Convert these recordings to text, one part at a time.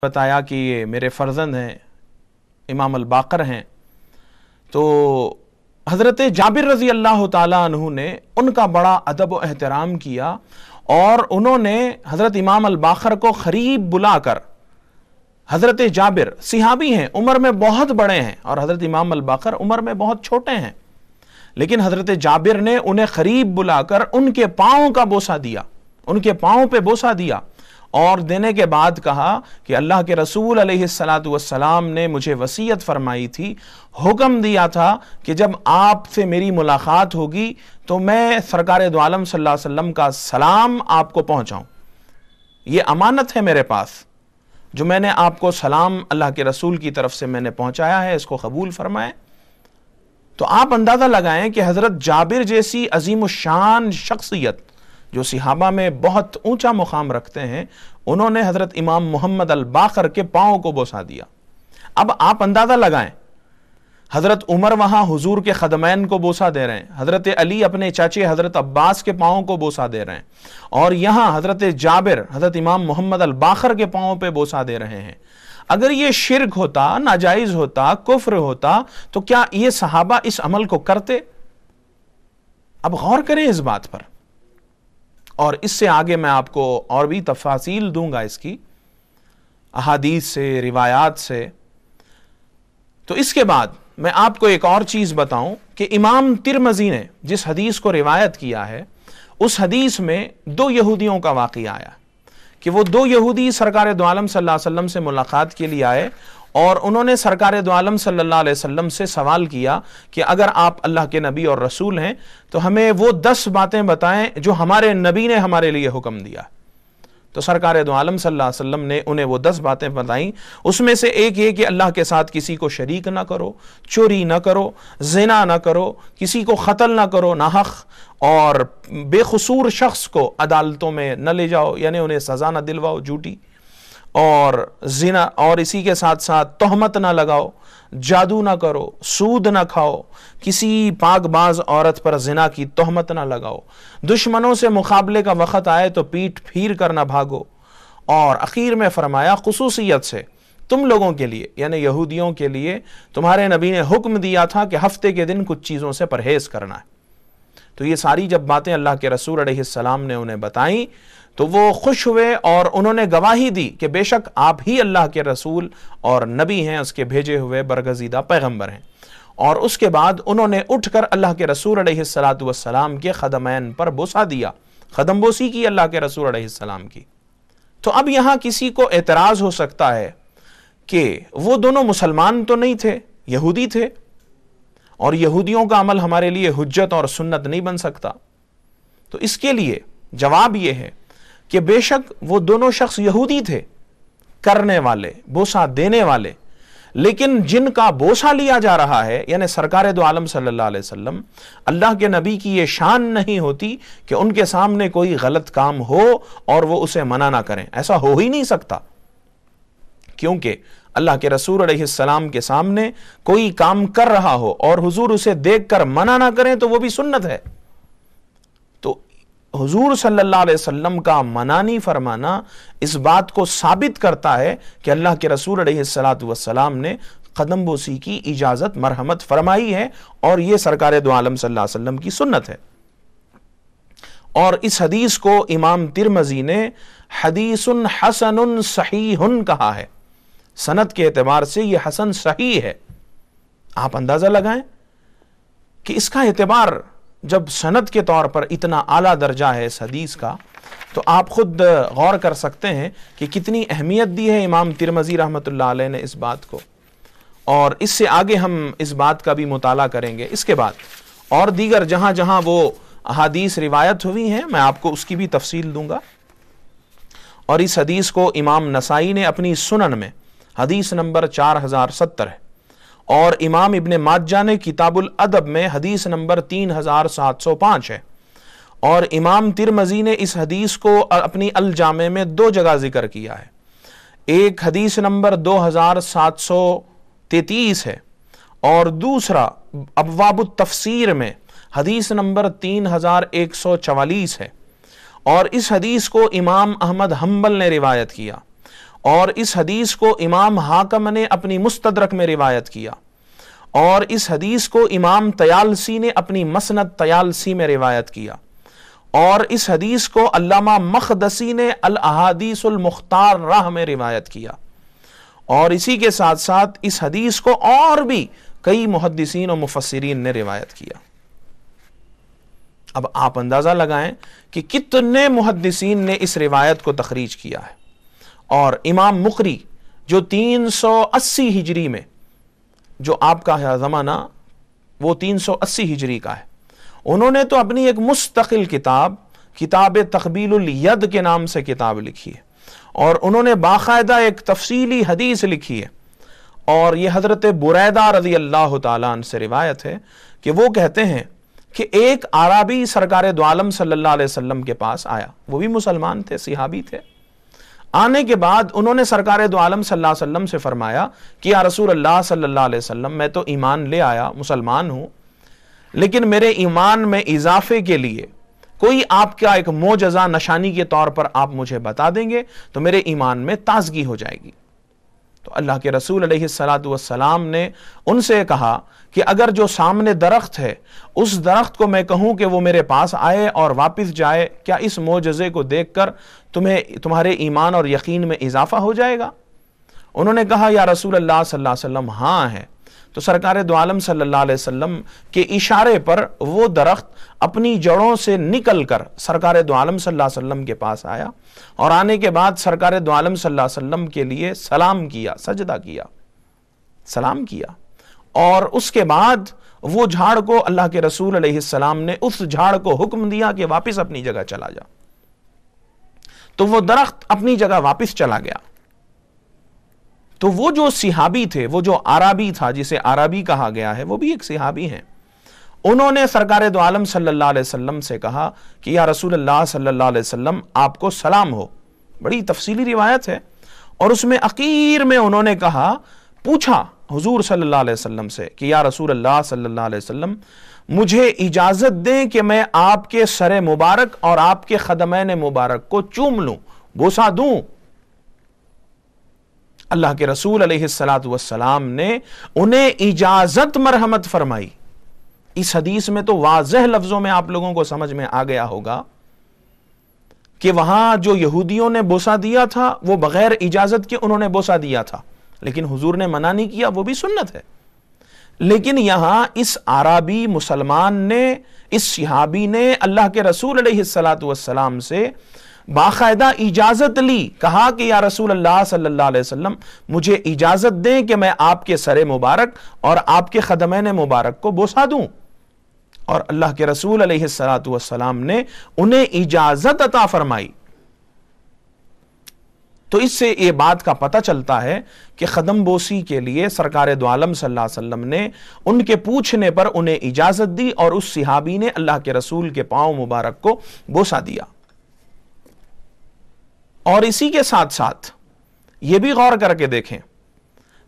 بتایا کہ یہ میرے فرزند ہیں، امام الباقر ہیں، تو حضرت جابر رضی اللہ تعالیٰ عنہ نے ان کا بڑا ادب و احترام کیا، اور انہوں نے حضرت امام الباقر کو قریب بلا کر، حضرت جابر صحابی ہیں، عمر میں بہت بڑے ہیں، اور حضرت امام الباقر عمر میں بہت چھوٹے ہیں، لیکن حضرت جابر نے انہیں قریب بلا کر ان کے پاؤں کا بوسہ دیا، ان کے پاؤں پہ بوسہ دیا، اور دینے کے بعد کہا کہ اللہ کے رسول علیہ السلام نے مجھے وصیت فرمائی تھی، حکم دیا تھا کہ جب آپ سے میری ملاقات ہوگی تو میں سرکار دو عالم صلی اللہ علیہ وسلم کا سلام آپ کو پہنچاؤں، یہ امانت ہے میرے پاس، جو میں نے آپ کو سلام اللہ کے رسول کی طرف سے میں نے پہنچایا ہے، اس کو قبول فرمائیں۔ تو آپ اندازہ لگائیں کہ حضرت جابر جیسی عظیم الشان شخصیت جو صحابہ میں بہت اونچا مقام رکھتے ہیں، انہوں نے حضرت امام محمد الباقر کے پاؤں کو بوسہ دیا۔ اب آپ اندازہ لگائیں، حضرت عمر وہاں حضور کے خدمین کو بوسہ دے رہے ہیں، حضرت علی اپنے چاچے حضرت عباس کے پاؤں کو بوسہ دے رہے ہیں، اور یہاں حضرت جابر حضرت امام محمد الباقر کے پاؤں پہ بوسہ دے رہے ہیں۔ اگر یہ شرک ہوتا، ناجائز ہوتا، کفر ہوتا، تو کیا یہ صحابہ اس عمل کو کرتے؟ اب غور کریں اس بات پر، اور اس سے آگے میں آپ کو اور بھی تفاصیل دوں گا اس کی، احادیث سے، روایات سے۔ تو اس کے بعد میں آپ کو ایک اور چیز بتاؤں کہ امام ترمذی نے جس حدیث کو روایت کیا ہے، اس حدیث میں دو یہودیوں کا واقعہ آیا کہ وہ دو یہودی سرکار دو عالم صلی اللہ علیہ وسلم سے ملاقات کے لیے آئے، اور انہوں نے سرکار دو عالم صلی اللہ علیہ وسلم سے سوال کیا کہ اگر آپ اللہ کے نبی اور رسول ہیں تو ہمیں وہ 10 باتیں بتائیں جو ہمارے نبی نے ہمارے لیے حکم دیا۔ تو سرکار دو عالم صلی اللہ علیہ وسلم نے انہیں وہ 10 باتیں بتائیں، اس میں سے ایک یہ کہ اللہ کے ساتھ کسی کو شریک نہ کرو، چوری نہ کرو، زنا نہ کرو، کسی کو قتل نہ کرو ناحق، اور بے قصور شخص کو عدالتوں میں نہ لے جاؤ، یعنی انہیں سزا نہ دلواؤ جھوٹی، اور زنا، اور اسی کے ساتھ ساتھ تہمت نہ لگاؤ، جادو نہ کرو، سود نہ کھاؤ، کسی پاک باز عورت پر زنا کی تہمت نہ لگاؤ، دشمنوں سے مقابلے کا وقت آئے تو پیٹھ پھیر کر نہ بھاگو، اور اخیر میں فرمایا خصوصیت سے تم لوگوں کے لیے یعنی یہودیوں کے لیے تمہارے نبی نے حکم دیا تھا کہ ہفتے کے دن کچھ چیزوں سے پرہیز کرنا ہے۔ تو یہ ساری جب باتیں اللہ کے رسول علیہ السلام نے انہیں بتائیں تو وہ خوش ہوئے، اور انہوں نے گواہی دی کہ بے شک آپ ہی اللہ کے رسول اور نبی ہیں، اس کے بھیجے ہوئے برگزیدہ پیغمبر ہیں۔ اور اس کے بعد انہوں نے اٹھ کر اللہ کے رسول علیہ السلام کے خدمین پر بوسہ دیا، قدم بوسی کی اللہ کے رسول علیہ السلام کی۔ تو اب یہاں کسی کو اعتراض ہو سکتا ہے کہ وہ دونوں مسلمان تو نہیں تھے، یہودی تھے، اور یہودیوں کا عمل ہمارے لیے حجت اور سنت نہیں بن سکتا۔ تو اس کے لیے جواب یہ ہے کہ بے شک وہ دونوں شخص یہودی تھے، کرنے والے، بوسہ دینے والے، لیکن جن کا بوسہ لیا جا رہا ہے یعنی سرکار دو عالم صلی اللہ علیہ وسلم، اللہ کے نبی کی یہ شان نہیں ہوتی کہ ان کے سامنے کوئی غلط کام ہو اور وہ اسے منع نہ کریں، ایسا ہو ہی نہیں سکتا، کیونکہ اللہ کے رسول علیہ السلام کے سامنے کوئی کام کر رہا ہو اور حضور اسے دیکھ کر منع نہ کریں تو وہ بھی سنت ہے۔ تو حضور صلی اللہ علیہ وسلم کا منع نہیں فرمانا اس بات کو ثابت کرتا ہے کہ اللہ کے رسول علیہ السلام نے قدم بوسی کی اجازت مرحمت فرمائی ہے، اور یہ سرکار دو عالم صلی اللہ علیہ وسلم کی سنت ہے۔ اور اس حدیث کو امام ترمذی نے حدیث حسن صحیح کہا ہے، سند کے اعتبار سے یہ حسن صحیح ہے۔ آپ اندازہ لگائیں کہ اس کا اعتبار جب سند کے طور پر اتنا اعلیٰ درجہ ہے اس حدیث کا، تو آپ خود غور کر سکتے ہیں کہ کتنی اہمیت دی ہے امام ترمذی رحمۃ اللہ علیہ نے اس بات کو، اور اس سے آگے ہم اس بات کا بھی مطالعہ کریں گے۔ اس کے بعد اور دیگر جہاں جہاں وہ احادیث روایت ہوئی ہیں میں آپ کو اس کی بھی تفصیل دوں گا۔ اور اس حدیث کو امام نسائی نے اپنی سنن میں حدیث نمبر 4070 ہے، اور امام ابن ماجہ نے کتاب الادب میں حدیث نمبر 3705 ہے، اور امام ترمذی نے اس حدیث کو اپنی الجامع میں 2 جگہ ذکر کیا ہے، ایک حدیث نمبر 2733 ہے، اور دوسرا ابواب التفسیر میں حدیث نمبر 3144 ہے، اور اس حدیث کو امام احمد حنبل نے روایت کیا، اور اس حدیث کو امام حاکم نے اپنی مستدرک میں روایت کیا، اور اس حدیث کو امام طیالسی نے اپنی مسند طیالسی میں روایت کیا، اور اس حدیث کو علامہ مقدسی نے الاحادیث المختار راہ میں روایت کیا، اور اسی کے ساتھ ساتھ اس حدیث کو اور بھی کئی محدثین و مفسرین نے روایت کیا۔ اب آپ اندازہ لگائیں کہ کتنے محدثین نے اس روایت کو تخریج کیا ہے، اور امام مقری جو 380 ہجری میں، جو آپ کا زمانہ وہ 380 ہجری کا ہے، انہوں نے تو اپنی ایک مستقل کتاب تقبیل الید کے نام سے کتاب لکھی ہے، اور انہوں نے باقاعدہ ایک تفصیلی حدیث لکھی ہے، اور یہ حضرت بریدہ رضی اللہ تعالیٰ عنہ سے روایت ہے کہ وہ کہتے ہیں کہ ایک اعرابی سرکار دو عالم صلی اللہ علیہ وسلم کے پاس آیا، وہ بھی مسلمان تھے، صحابی تھے۔ آنے کے بعد انہوں نے سرکار دو عالم صلی اللہ علیہ وسلم سے فرمایا کہ یا رسول اللہ صلی اللہ علیہ وسلم، میں تو ایمان لے آیا، مسلمان ہوں، لیکن میرے ایمان میں اضافے کے لیے کوئی آپ کا ایک معجزہ نشانی کے طور پر آپ مجھے بتا دیں گے تو میرے ایمان میں تازگی ہو جائے گی۔ تو اللہ کے رسول علیہ السلام نے ان سے کہا کہ اگر جو سامنے درخت ہے اس درخت کو میں کہوں کہ وہ میرے پاس آئے اور واپس جائے، کیا اس معجزے کو دیکھ کر تمہارے ایمان اور یقین میں اضافہ ہو جائے گا؟ انہوں نے کہا یا رسول اللہ صلی اللہ علیہ وسلم ہاں ہے۔ تو سرکار دو عالم صلی اللہ علیہ وسلم کے اشارے پر وہ درخت اپنی جڑوں سے نکل کر سرکار دو عالم صلی اللہ علیہ وسلم کے پاس آیا، اور آنے کے بعد سرکار دو عالم صلی اللہ علیہ وسلم کے لیے سلام کیا، سجدہ کیا، سلام کیا، اور اس کے بعد وہ جھاڑ کو اللہ کے رسول علیہ السلام نے اس جھاڑ کو حکم دیا کہ واپس اپنی جگہ چلا جا، تو وہ درخت اپنی جگہ واپس چلا گیا۔ تو وہ جو صحابی تھے، وہ جو عربی تھا جسے عربی کہا گیا ہے، وہ بھی ایک صحابی ہیں، انہوں نے سرکار دو عالم صلی اللہ علیہ وسلم سے کہا کہ یا رسول اللہ صلی اللہ علیہ وسلم آپ کو سلام ہو۔ بڑی تفصیلی روایت ہے، اور اس میں اخیر میں انہوں نے پوچھا حضور صلی اللہ علیہ وسلم سے کہ یا رسول اللہ صلی اللہ علیہ وسلم مجھے اجازت دیں کہ میں آپ کے سر مبارک اور آپ کے خدمین مبارک کو چوم لوں، بوسہ دوں۔ اللہ کے رسول علیہ السلام نے انہیں اجازت مرحمت فرمائی۔ اس حدیث میں تو واضح لفظوں میں آپ لوگوں کو سمجھ میں آ گیا ہوگا کہ وہاں جو یہودیوں نے بوسہ دیا تھا وہ بغیر اجازت کے انہوں نے بوسہ دیا تھا، لیکن حضور نے منع نہیں کیا، وہ بھی سنت ہے۔ لیکن یہاں اس عربی مسلمان نے، اس صحابی نے اللہ کے رسول علیہ السلام سے باقاعدہ اجازت لی، کہا کہ یا رسول اللہ صلی اللہ علیہ وسلم مجھے اجازت دیں کہ میں آپ کے سر مبارک اور آپ کے خدمین مبارک کو بوسہ دوں، اور اللہ کے رسول علیہ السلام نے انہیں اجازت عطا فرمائی۔ تو اس سے یہ بات کا پتہ چلتا ہے کہ خدم بوسی کے لیے سرکار دو عالم صلی اللہ علیہ وسلم نے ان کے پوچھنے پر انہیں اجازت دی، اور اس صحابی نے اللہ کے رسول کے پاؤں مبارک کو بوسہ دیا۔ اور اسی کے ساتھ ساتھ یہ بھی غور کر کے دیکھیں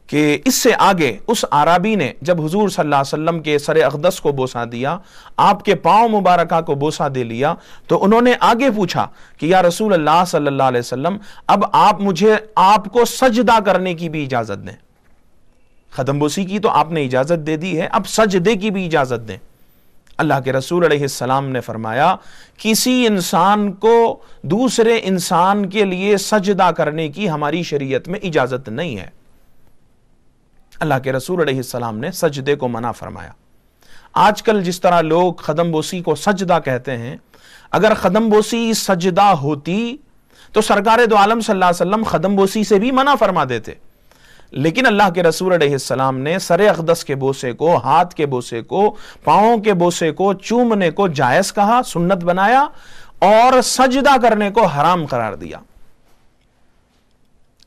کہ اس سے آگے اس عربی نے جب حضور صلی اللہ علیہ وسلم کے سر اقدس کو بوسہ دیا، آپ کے پاؤں مبارکہ کو بوسہ دے لیا، تو انہوں نے آگے پوچھا کہ یا رسول اللہ صلی اللہ علیہ وسلم اب آپ مجھے آپ کو سجدہ کرنے کی بھی اجازت دیں۔ خدم بوسی کی تو آپ نے اجازت دے دی ہے، اب سجدے کی بھی اجازت دیں۔ اللہ کے رسول علیہ السلام نے فرمایا کسی انسان کو دوسرے انسان کے لیے سجدہ کرنے کی ہماری شریعت میں اجازت نہیں ہے۔ اللہ کے رسول علیہ السلام نے سجدے کو منع فرمایا۔ آج کل جس طرح لوگ خدم بوسی کو سجدہ کہتے ہیں، اگر خدم بوسی سجدہ ہوتی تو سرکار دو عالم صلی اللہ علیہ وسلم خدم بوسی سے بھی منع فرما دیتے، لیکن اللہ کے رسول علیہ السلام نے سر اقدس کے بوسے کو، ہاتھ کے بوسے کو، پاؤں کے بوسے کو چومنے کو جائز کہا، سنت بنایا، اور سجدہ کرنے کو حرام قرار دیا۔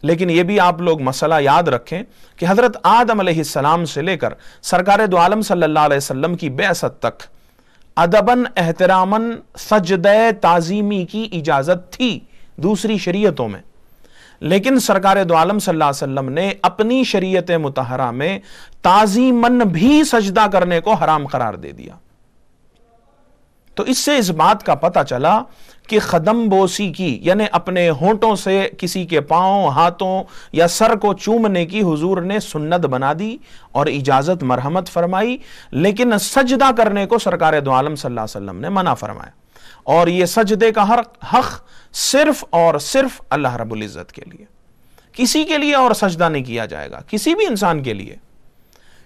لیکن یہ بھی آپ لوگ مسئلہ یاد رکھیں کہ حضرت آدم علیہ السلام سے لے کر سرکار دو عالم صلی اللہ علیہ وسلم کی بعثت تک ادباً احتراماً سجدہ تعظیمی کی اجازت تھی دوسری شریعتوں میں، لیکن سرکار دو عالم صلی اللہ علیہ وسلم نے اپنی شریعت مطہرہ میں تعظیماً بھی سجدہ کرنے کو حرام قرار دے دیا۔ تو اس سے اس بات کا پتہ چلا کہ قدم بوسی کی یعنی اپنے ہونٹوں سے کسی کے پاؤں، ہاتھوں یا سر کو چومنے کی حضور نے سنت بنا دی اور اجازت مرحمت فرمائی، لیکن سجدہ کرنے کو سرکار دو عالم صلی اللہ علیہ وسلم نے منع فرمایا، اور یہ سجدے کا حق صرف اور صرف اللہ رب العزت کے لیے، کسی کے لیے اور سجدہ نہیں کیا جائے گا، کسی بھی انسان کے لیے،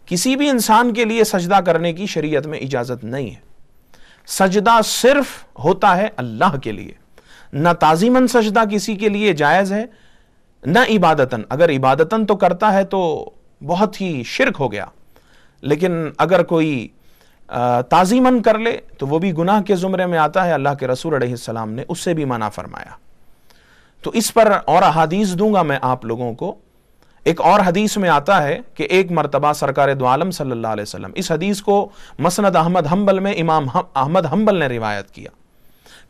کسی بھی انسان کے لیے سجدہ کرنے کی شریعت میں اجازت نہیں ہے۔ سجدہ صرف ہوتا ہے اللہ کے لیے، نہ تعظیماً سجدہ کسی کے لیے جائز ہے، نہ عبادتاً، اگر عبادتاً تو کرتا ہے تو بہت ہی شرک ہو گیا، لیکن اگر کوئی تعظیماً کر لے تو وہ بھی گناہ کے زمرے میں آتا ہے، اللہ کے رسول علیہ السلام نے اس سے بھی منع فرمایا۔ تو اس پر اور احادیث دوں گا میں آپ لوگوں کو۔ ایک اور حدیث میں آتا ہے کہ ایک مرتبہ سرکار دو عالم صلی اللہ علیہ وسلم، اس حدیث کو مسند احمد حنبل میں امام احمد حنبل نے روایت کیا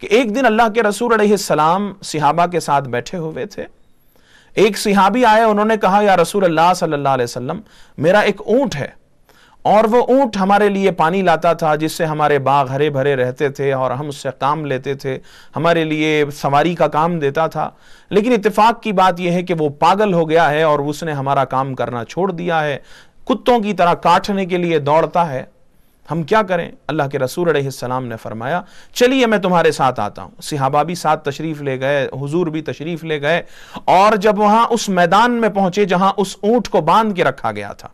کہ ایک دن اللہ کے رسول علیہ السلام صحابہ کے ساتھ بیٹھے ہوئے تھے، ایک صحابی آئے، انہوں نے کہا یا رسول اللہ صلی اللہ علیہ وسلم، میرا ایک اونٹ ہے اور وہ اونٹ ہمارے لیے پانی لاتا تھا جس سے ہمارے باغ ہرے بھرے رہتے تھے اور ہم اس سے کام لیتے تھے، ہمارے لیے سواری کا کام دیتا تھا، لیکن اتفاق کی بات یہ ہے کہ وہ پاگل ہو گیا ہے اور اس نے ہمارا کام کرنا چھوڑ دیا ہے، کتوں کی طرح کاٹنے کے لیے دوڑتا ہے، ہم کیا کریں؟ اللہ کے رسول علیہ السلام نے فرمایا چلیے میں تمہارے ساتھ آتا ہوں۔ صحابہ بھی ساتھ تشریف لے گئے، حضور بھی تشریف لے گئے، اور جب وہاں اس میدان میں پہنچے جہاں اس اونٹ کو باندھ کے رکھا گیا تھا،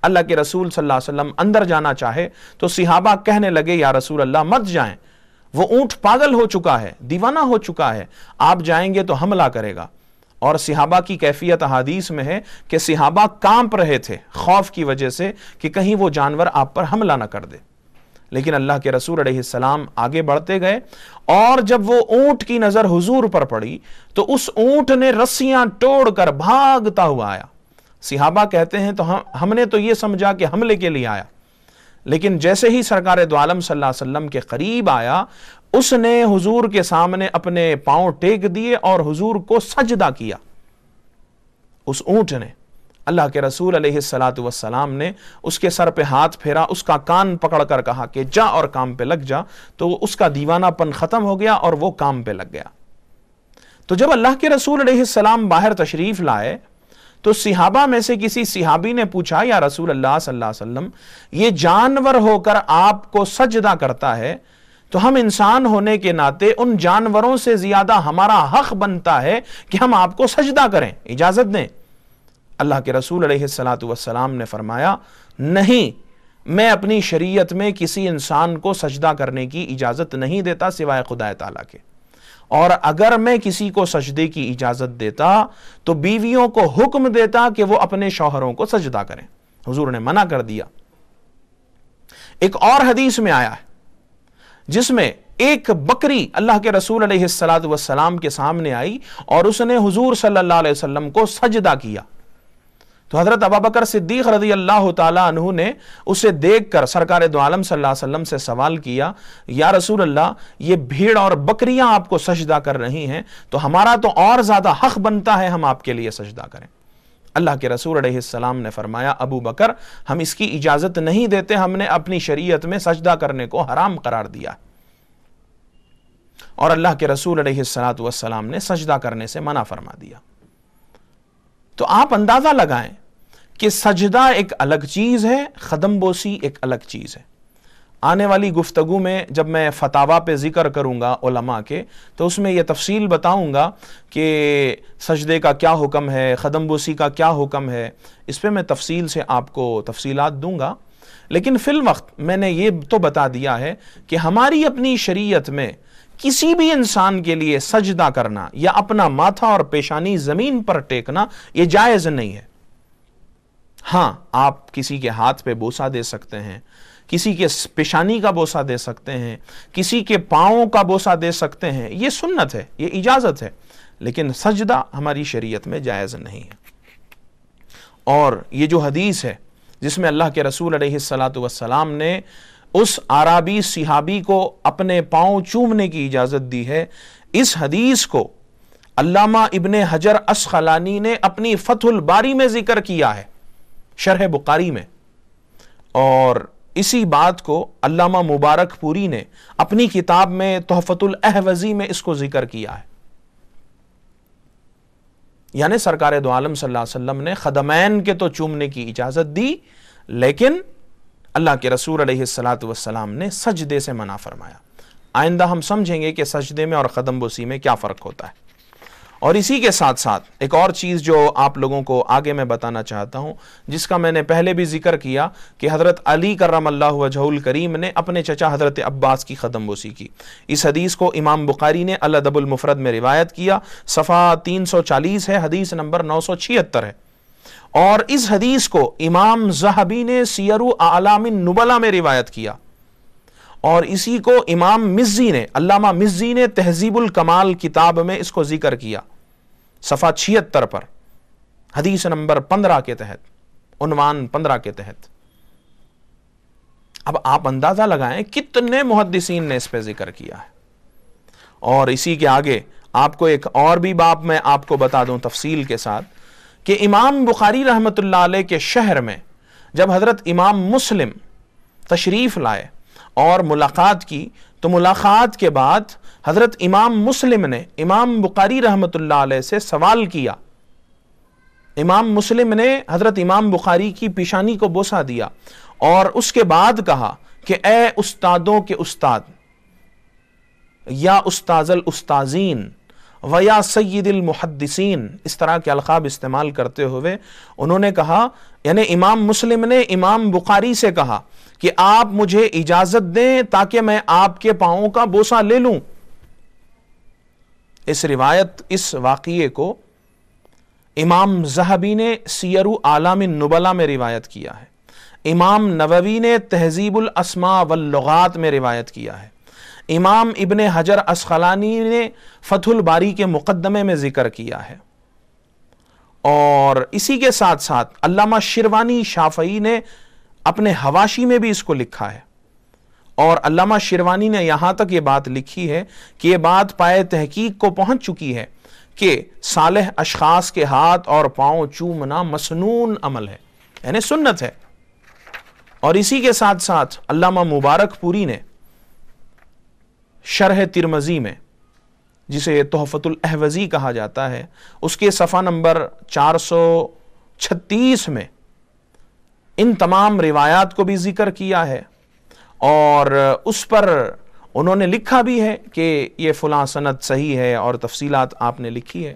اللہ کے رسول صلی اللہ علیہ وسلم اندر جانا چاہے تو صحابہ کہنے لگے یا رسول اللہ مت جائیں، وہ اونٹ پاگل ہو چکا ہے، دیوانہ ہو چکا ہے، آپ جائیں گے تو حملہ کرے گا۔ اور صحابہ کی کیفیت حدیث میں ہے کہ صحابہ کانپ رہے تھے خوف کی وجہ سے کہ کہیں وہ جانور آپ پر حملہ نہ کر دے، لیکن اللہ کے رسول علیہ السلام آگے بڑھتے گئے، اور جب وہ اونٹ کی نظر حضور پر پڑی تو اس اونٹ نے رسیاں توڑ کر بھاگتا ہوا آیا۔ صحابہ کہتے ہیں تو ہم نے تو یہ سمجھا کہ حملے کے لیے آیا، لیکن جیسے ہی سرکار دو عالم صلی اللہ علیہ وسلم کے قریب آیا، اس نے حضور کے سامنے اپنے پاؤں ٹیک دیے اور حضور کو سجدہ کیا۔ اس اونٹ نے، اللہ کے رسول علیہ السلام نے اس کے سر پہ ہاتھ پھیرا، اس کا کان پکڑ کر کہا کہ جا اور کام پہ لگ جا، تو اس کا دیوانہ پن ختم ہو گیا اور وہ کام پہ لگ گیا۔ تو جب اللہ کے رسول علیہ السلام باہر تشریف لائے تو صحابہ میں سے کسی صحابی نے پوچھا یا رسول اللہ صلی اللہ علیہ وسلم، یہ جانور ہو کر آپ کو سجدہ کرتا ہے تو ہم انسان ہونے کے ناطے ان جانوروں سے زیادہ ہمارا حق بنتا ہے کہ ہم آپ کو سجدہ کریں، اجازت دیں۔ اللہ کے رسول علیہ السلام نے فرمایا نہیں، میں اپنی شریعت میں کسی انسان کو سجدہ کرنے کی اجازت نہیں دیتا سوائے خدا تعالیٰ کے، اور اگر میں کسی کو سجدے کی اجازت دیتا تو بیویوں کو حکم دیتا کہ وہ اپنے شوہروں کو سجدہ کریں، حضور نے منع کر دیا۔ ایک اور حدیث میں آیا ہے جس میں ایک بکری اللہ کے رسول علیہ السلام کے سامنے آئی اور اس نے حضور صلی اللہ علیہ وسلم کو سجدہ کیا، تو حضرت ابوبکر صدیق رضی اللہ تعالیٰ عنہ نے اسے دیکھ کر سرکار دو عالم صلی اللہ علیہ وسلم سے سوال کیا یا رسول اللہ، یہ بھیڑ اور بکریاں آپ کو سجدہ کر رہی ہیں تو ہمارا تو اور زیادہ حق بنتا ہے ہم آپ کے لیے سجدہ کریں۔ اللہ کے رسول علیہ السلام نے فرمایا ابو بکر، ہم اس کی اجازت نہیں دیتے، ہم نے اپنی شریعت میں سجدہ کرنے کو حرام قرار دیا، اور اللہ کے رسول علیہ السلام نے سجدہ کرنے سے منع فرما دیا۔ تو آپ اندازہ لگائیں کہ سجدہ ایک الگ چیز ہے، قدم بوسی ایک الگ چیز ہے۔ آنے والی گفتگو میں جب میں فتاوا پہ ذکر کروں گا علماء کے تو اس میں یہ تفصیل بتاؤں گا کہ سجدے کا کیا حکم ہے، قدم بوسی کا کیا حکم ہے، اس پہ میں تفصیل سے آپ کو تفصیلات دوں گا، لیکن فی الوقت میں نے یہ تو بتا دیا ہے کہ ہماری اپنی شریعت میں کسی بھی انسان کے لیے سجدہ کرنا یا اپنا ماتھا اور پیشانی زمین پر ٹیکنا یہ جائز نہیں ہے۔ ہاں، آپ کسی کے ہاتھ پہ بوسہ دے سکتے ہیں، کسی کے پیشانی کا بوسہ دے سکتے ہیں، کسی کے پاؤں کا بوسہ دے سکتے ہیں، یہ سنت ہے، یہ اجازت ہے، لیکن سجدہ ہماری شریعت میں جائز نہیں ہے۔ اور یہ جو حدیث ہے جس میں اللہ کے رسول علیہ السلام نے اس عربی صحابی کو اپنے پاؤں چومنے کی اجازت دی ہے، اس حدیث کو علامہ ابن حجر عسقلانی نے اپنی فتح الباری میں ذکر کیا ہے، شرح بخاری میں، اور اسی بات کو علامہ مبارک پوری نے اپنی کتاب میں تحفۃ الاحوذی میں اس کو ذکر کیا ہے. یعنی سرکار دو عالم صلی اللہ علیہ وسلم نے خدمین کے تو چومنے کی اجازت دی، لیکن اللہ کے رسول علیہ السلام نے سجدے سے منع فرمایا. آئندہ ہم سمجھیں گے کہ سجدے میں اور قدم بوسی میں کیا فرق ہوتا ہے. اور اسی کے ساتھ ساتھ ایک اور چیز جو آپ لوگوں کو آگے میں بتانا چاہتا ہوں، جس کا میں نے پہلے بھی ذکر کیا کہ حضرت علی کرم اللہ وجہہ الکریم نے اپنے چچا حضرت عباس کی قدم بوسی کی. اس حدیث کو امام بخاری نے الادب المفرد میں روایت کیا، صفحہ 340 ہے، حدیث نمبر 976 ہے. اور اس حدیث کو امام ذہبی نے سیر اعلام النبلاء میں روایت کیا، اور اسی کو امام مزی نے، علامہ مزی نے تہذیب الکمال کتاب میں اس کو ذکر کیا، صفحہ 76 پر، حدیث نمبر 15 کے تحت، عنوان 15 کے تحت. اب آپ اندازہ لگائیں کتنے محدثین نے اس پہ ذکر کیا ہے. اور اسی کے آگے آپ کو ایک اور بھی باب میں آپ کو بتا دوں تفصیل کے ساتھ کہ امام بخاری رحمۃ اللہ علیہ کے شہر میں جب حضرت امام مسلم تشریف لائے اور ملاقات کی، تو ملاقات کے بعد حضرت امام مسلم نے امام بخاری رحمۃ اللہ علیہ سے سوال کیا. امام مسلم نے حضرت امام بخاری کی پیشانی کو بوسہ دیا اور اس کے بعد کہا کہ اے استادوں کے استاد، یا استاذ الاستاذین و یا سید المحدثین، اس طرح کے القاب استعمال کرتے ہوئے انہوں نے کہا، یعنی امام مسلم نے امام بخاری سے کہا کہ آپ مجھے اجازت دیں تاکہ میں آپ کے پاؤں کا بوسہ لے لوں. اس واقعے کو امام ذہبی نے سیر اعلام النبلاء میں روایت کیا ہے، امام نووی نے تہذیب الاسماء واللغات میں روایت کیا ہے، امام ابن حجر اسقلانی نے فتح الباری کے مقدمے میں ذکر کیا ہے، اور اسی کے ساتھ ساتھ علامہ شروانی شافعی نے اپنے حواشی میں بھی اس کو لکھا ہے. اور علامہ شروانی نے یہاں تک یہ بات لکھی ہے کہ یہ بات پائے تحقیق کو پہنچ چکی ہے کہ صالح اشخاص کے ہاتھ اور پاؤں چومنا مسنون عمل ہے، یعنی سنت ہے. اور اسی کے ساتھ ساتھ علامہ مبارک پوری نے شرح ترمذی میں، جسے تحفۃ الاحوذی کہا جاتا ہے، اس کے صفحہ نمبر 436 میں ان تمام روایات کو بھی ذکر کیا ہے، اور اس پر انہوں نے لکھا بھی ہے کہ یہ فلاں سند صحیح ہے، اور تفصیلات آپ نے لکھی ہے.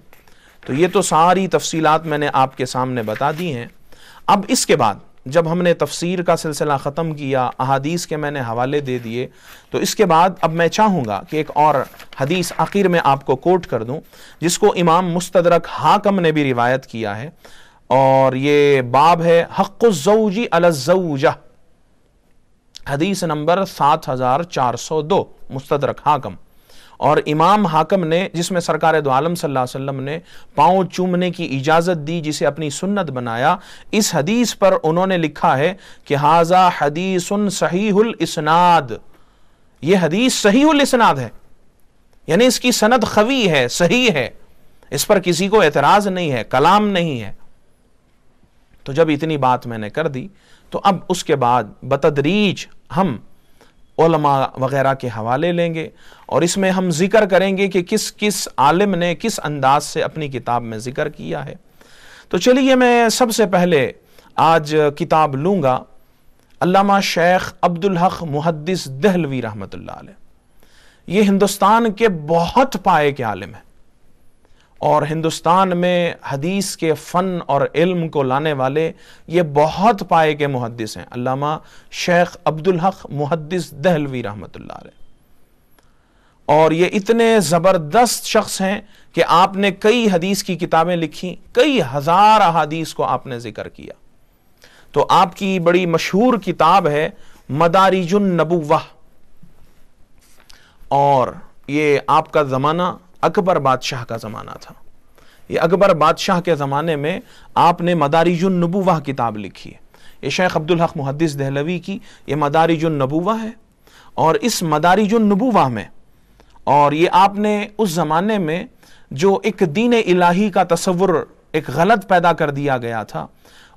تو یہ تو ساری تفصیلات میں نے آپ کے سامنے بتا دی ہیں. اب اس کے بعد جب ہم نے تفسیر کا سلسلہ ختم کیا، احادیث کے میں نے حوالے دے دیے، تو اس کے بعد اب میں چاہوں گا کہ ایک اور حدیث آخر میں آپ کو کوٹ کر دوں، جس کو امام مستدرک حاکم نے بھی روایت کیا ہے، اور یہ باب ہے حق الزوج علی الزوجہ، حدیث نمبر 7402، مستدرک حاکم. اور امام حاکم نے، جس میں سرکار دو عالم صلی اللہ علیہ وسلم نے پاؤں چومنے کی اجازت دی، جسے اپنی سنت بنایا، اس حدیث پر انہوں نے لکھا ہے کہ ھذا حدیث صحیح الاسناد، یہ حدیث صحیح الاسناد ہے، یعنی اس کی سند قوی ہے، صحیح ہے، اس پر کسی کو اعتراض نہیں ہے، کلام نہیں ہے. تو جب اتنی بات میں نے کر دی، تو اب اس کے بعد بتدریج ہم علماء وغیرہ کے حوالے لیں گے، اور اس میں ہم ذکر کریں گے کہ کس کس عالم نے کس انداز سے اپنی کتاب میں ذکر کیا ہے. تو چلیے میں سب سے پہلے آج کتاب لوں گا علامہ شیخ عبدالحق محدث دہلوی رحمۃ اللہ علیہ. یہ ہندوستان کے بہت پائے کے عالم ہیں، اور ہندوستان میں حدیث کے فن اور علم کو لانے والے یہ بہت پائے کے محدث ہیں، علامہ شیخ عبدالحق محدث دہلوی رحمۃ اللہ علیہ. اور یہ اتنے زبردست شخص ہیں کہ آپ نے کئی حدیث کی کتابیں لکھی، کئی ہزار احادیث کو آپ نے ذکر کیا. تو آپ کی بڑی مشہور کتاب ہے مدارج النبوہ، اور یہ آپ کا زمانہ اکبر بادشاہ کا زمانہ تھا. یہ اکبر بادشاہ کے زمانے میں آپ نے مدارج النبوہ کتاب لکھی ہے. یہ شیخ عبدالحق محدث دہلوی کی یہ مدارج النبوہ ہے. اور اس مدارج النبوہ میں، اور یہ آپ نے اس زمانے میں جو ایک دین الہی کا تصور ایک غلط پیدا کر دیا گیا تھا،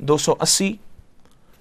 280।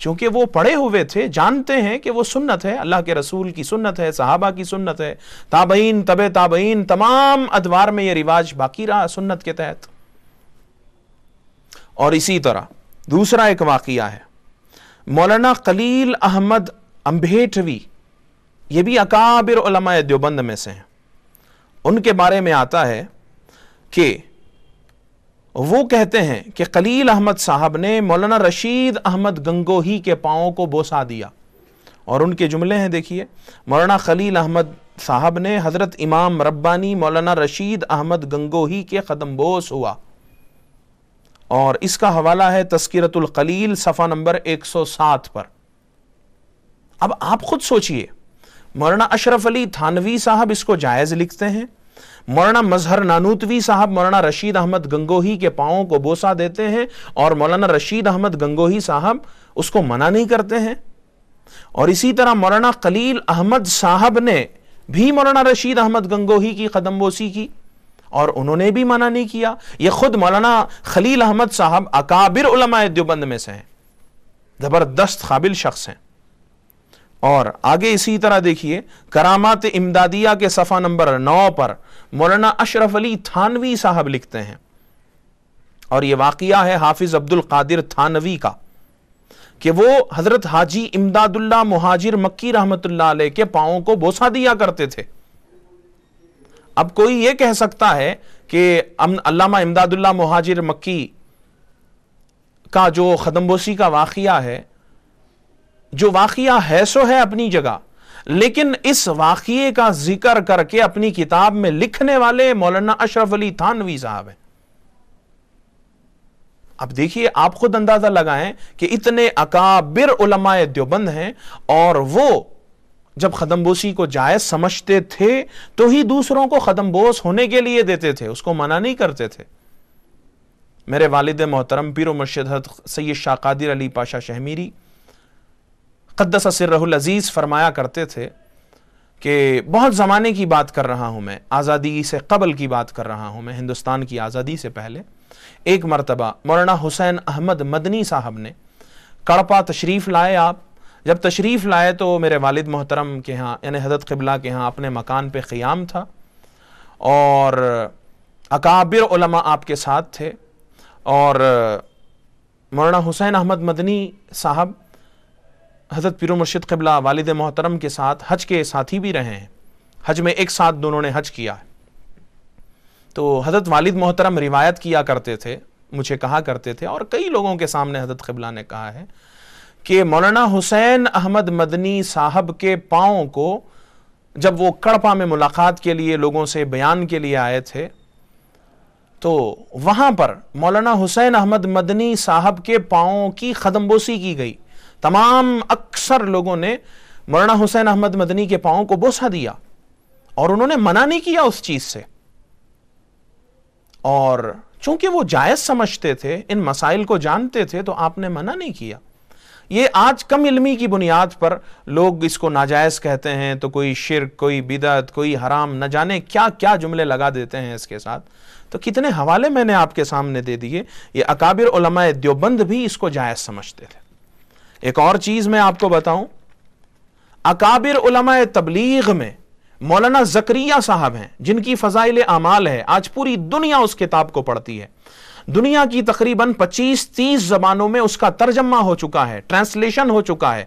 چونکہ وہ پڑھے ہوئے تھے، جانتے ہیں کہ وہ سنت ہے، اللہ کے رسول کی سنت ہے، صحابہ کی سنت ہے، تابعین، تبع تابعین، تمام ادوار میں یہ رواج باقی رہا سنت کے تحت۔ اور اسی طرح دوسرا ایک واقعہ ہے، مولانا خلیل احمد امبھیٹوی، یہ بھی اکابر علماء دیوبند میں سے ہیں۔ ان کے بارے میں آتا ہے کہ وہ کہتے ہیں کہ خلیل احمد صاحب نے مولانا رشید احمد گنگوہی کے پاؤں کو بوسا دیا، اور ان کے جملے ہیں، دیکھیے، مولانا خلیل احمد صاحب نے حضرت امام ربانی مولانا رشید احمد گنگوہی کے قدم بوس ہوا، اور اس کا حوالہ ہے تذکرۃ الخلیل صفحہ نمبر 107 پر۔ اب آپ خود سوچئے، مولانا اشرف علی تھانوی صاحب اس کو جائز لکھتے ہیں، مولانا مظہر نانوتوی صاحب مولانا رشید احمد گنگوہی کے پاؤں کو بوسا دیتے ہیں، اور مولانا رشید احمد گنگوہی صاحب اس کو منع نہیں کرتے ہیں۔ اور اسی طرح مولانا خلیل احمد صاحب نے بھی مولانا رشید احمد گنگوہی کی قدم بوسی کی، اور انہوں نے بھی منع نہیں کیا۔ یہ خود مولانا خلیل احمد صاحب اکابر علماء دیوبند میں سے ہیں، زبردست قابل شخص ہیں۔ اور آگے اسی طرح دیکھیے، کرامات امدادیہ کے صفحہ نمبر 9 پر مولانا اشرف علی تھانوی صاحب لکھتے ہیں، اور یہ واقعہ ہے حافظ عبد القادر تھانوی کا، کہ وہ حضرت حاجی امداد اللہ مہاجر مکی رحمت اللہ علیہ کے پاؤں کو بوسا دیا کرتے تھے۔ اب کوئی یہ کہہ سکتا ہے کہ علامہ امداد اللہ مہاجر مکی کا جو قدم بوسی کا واقعہ ہے، جو واقعہ ہے سو ہے اپنی جگہ، لیکن اس واقعے کا ذکر کر کے اپنی کتاب میں لکھنے والے مولانا اشرف علی تھانوی صاحب ہیں۔ اب دیکھیے، آپ خود اندازہ لگائیں کہ اتنے اکابر علماء دیوبند ہیں، اور وہ جب قدم بوسی کو جائز سمجھتے تھے تو ہی دوسروں کو قدم بوس ہونے کے لیے دیتے تھے، اس کو منع نہیں کرتے تھے۔ میرے والد محترم پیر و مرشد حضرت سید شاہ قادر علی پاشا شہمیری قدس سرہ العزیز فرمایا کرتے تھے کہ بہت زمانے کی بات کر رہا ہوں میں، آزادی سے قبل کی بات کر رہا ہوں میں، ہندوستان کی آزادی سے پہلے، ایک مرتبہ مولانا حسین احمد مدنی صاحب نے کڑپا تشریف لائے۔ آپ جب تشریف لائے تو میرے والد محترم کے ہاں، یعنی حضرت قبلہ کے ہاں، اپنے مکان پہ قیام تھا، اور اکابر علماء آپ کے ساتھ تھے، اور مولانا حسین احمد مدنی صاحب حضرت پیر و مرشد قبلہ والد محترم کے ساتھ حج کے ساتھی بھی رہے ہیں، حج میں ایک ساتھ دونوں نے حج کیا ہے۔ تو حضرت والد محترم روایت کیا کرتے تھے، مجھے کہا کرتے تھے، اور کئی لوگوں کے سامنے حضرت قبلہ نے کہا ہے کہ مولانا حسین احمد مدنی صاحب کے پاؤں کو جب وہ کڑپا میں ملاقات کے لیے لوگوں سے بیان کے لیے آئے تھے، تو وہاں پر مولانا حسین احمد مدنی صاحب کے پاؤں کی قدم بوسی کی گئی۔ تمام اکثر لوگوں نے مولانا حسین احمد مدنی کے پاؤں کو بوسا دیا، اور انہوں نے منع نہیں کیا اس چیز سے، اور چونکہ وہ جائز سمجھتے تھے، ان مسائل کو جانتے تھے، تو آپ نے منع نہیں کیا۔ یہ آج کم علمی کی بنیاد پر لوگ اس کو ناجائز کہتے ہیں، تو کوئی شرک، کوئی بدعت، کوئی حرام، نہ جانے کیا کیا جملے لگا دیتے ہیں اس کے ساتھ۔ تو کتنے حوالے میں نے آپ کے سامنے دے دیے۔ یہ اکابر علماء دیوبند بھی اس کو جائز سمجھتے تھے۔ ایک اور چیز میں آپ کو بتاؤں، اکابر علماء تبلیغ میں مولانا زکریا صاحب ہیں، جن کی فضائل اعمال ہے، آج پوری دنیا اس کتاب کو پڑھتی ہے، دنیا کی تقریباً 25-30 زبانوں میں اس کا ترجمہ ہو چکا ہے، ٹرانسلیشن ہو چکا ہے۔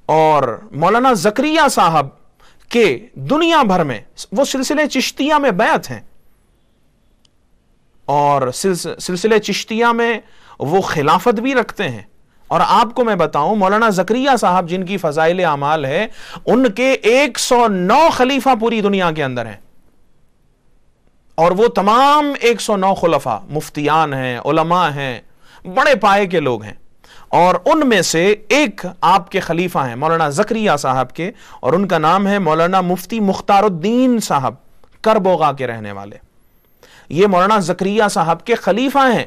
اور مولانا زکریا صاحب کے دنیا بھر میں وہ سلسلے چشتیہ میں بیعت ہیں، اور سلسلے چشتیہ میں وہ خلافت بھی رکھتے ہیں۔ اور آپ کو میں بتاؤں، مولانا زکریا صاحب جن کی فضائل اعمال ہے، ان کے 109 خلیفہ پوری دنیا کے اندر ہیں، اور وہ تمام 109 خلفاء مفتیان ہیں، علماء ہیں، بڑے پائے کے لوگ ہیں، اور ان میں سے ایک آپ کے خلیفہ ہیں مولانا زکریا صاحب کے، اور ان کا نام ہے مولانا مفتی مختار الدین صاحب، کربوغا کے رہنے والے۔ یہ مولانا زکریا صاحب کے خلیفہ ہیں،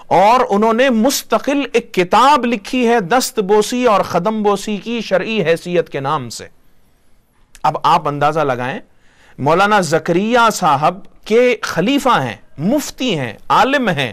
اور انہوں نے مستقل ایک کتاب لکھی ہے دست بوسی اور قدم بوسی کی شرعی حیثیت کے نام سے۔ اب آپ اندازہ لگائیں، مولانا زکریا صاحب کے خلیفہ ہیں، مفتی ہیں، عالم ہیں،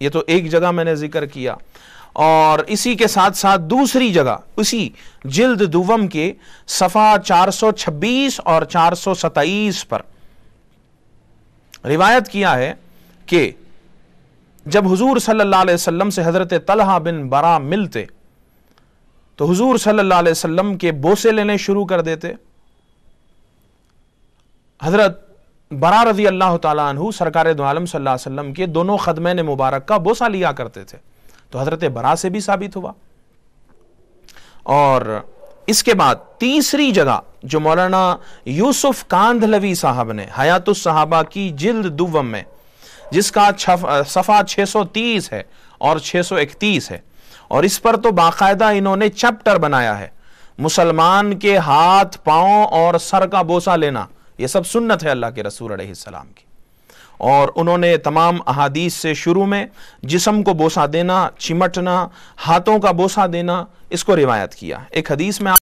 یہ تو ایک جگہ میں نے ذکر کیا، اور اسی کے ساتھ ساتھ دوسری جگہ اسی جلد دوم کے صفحہ 426 اور 427 پر روایت کیا ہے کہ جب حضور صلی اللہ علیہ وسلم سے حضرت طلحہ بن برا ملتے تو حضور صلی اللہ علیہ وسلم کے بوسے لینے شروع کر دیتے۔ حضرت برا رضی اللہ تعالیٰ عنہ سرکار دو عالم صلی اللہ علیہ وسلم کے دونوں خدمین مبارک کا بوسہ لیا کرتے تھے، تو حضرت برا سے بھی ثابت ہوا۔ اور اس کے بعد تیسری جگہ جو مولانا یوسف کاندھلوی صاحب نے حیات الصحابہ کی جلد دوم میں، جس کا صفحہ 630 ہے اور 631 ہے، اور اس پر تو باقاعدہ انہوں نے چیپٹر بنایا ہے، مسلمان کے ہاتھ، پاؤں اور سر کا بوسہ لینا یہ سب سنت ہے اللہ کے رسول علیہ السلام کی، اور انہوں نے تمام احادیث سے شروع میں جسم کو بوسہ دینا، چمٹنا، ہاتھوں کا بوسہ دینا، اس کو روایت کیا۔ ایک حدیث میں